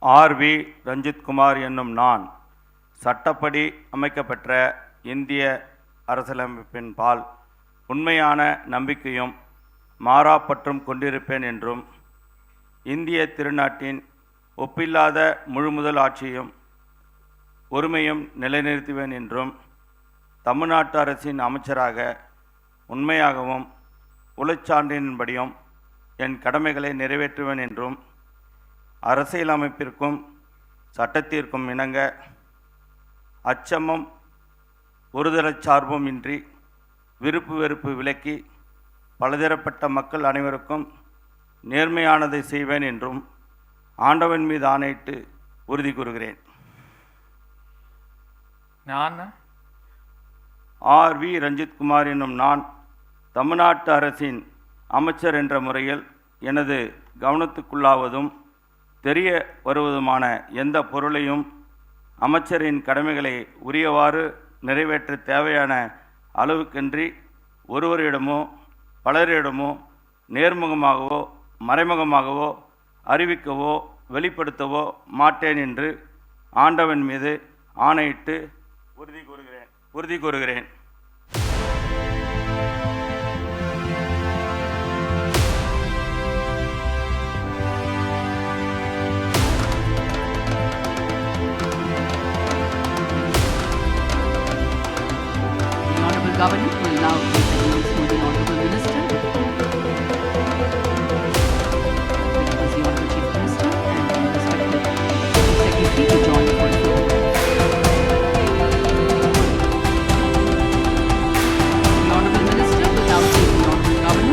RV. Ranjithkumar என்னும் நான் சட்டப்படி அமைக்கப்பெற்ற இந்திய அரசியலமைப்பின் பால் உண்மையான நம்பிக்கையும் மாறாப்பற்றும் கொண்டிருப்பேன் என்றும், இந்திய திருநாட்டின் ஒப்பில்லாத முழுமுதல் ஆட்சியும் ஒருமையும் நிலைநிறுத்துவேன் என்றும், தமிழ்நாட்டு அரசின் அமைச்சராக உண்மையாகவும் உளச்சான்றின்படியும் என் கடமைகளை நிறைவேற்றுவேன் என்றும், அரசியலமைப்பிற்கும் சட்டத்திற்கும் இணங்க அச்சமும் ஒருதலைச் சார்பும் இன்றி விருப்பு வெறுப்பு விலக்கி பலதரப்பட்ட மக்கள் அனைவருக்கும் நேர்மையானதை செய்வேன் என்றும் ஆண்டவன் மீது ஆணையிட்டு உறுதி கூறுகிறேன். நான் ஆர்.வி. ரஞ்சித்குமார் என்னும் நான் தமிழ்நாட்டு அரசின் அமைச்சர் என்ற முறையில் எனது கவனத்துக்குள்ளாவதும் தெரிய வருவதுமான எந்த பொருளையும் அமைச்சரின் கடமைகளை உரியவாறு நிறைவேற்ற தேவையான அளவுக்கின்றி ஒருவரிடமோ பலரிடமோ நேர்முகமாகவோ மறைமுகமாகவோ அறிவிக்கவோ வெளிப்படுத்தவோ மாட்டேன் என்று ஆண்டவன் மீது ஆணையிட்டு உறுதி கூறுகிறேன்.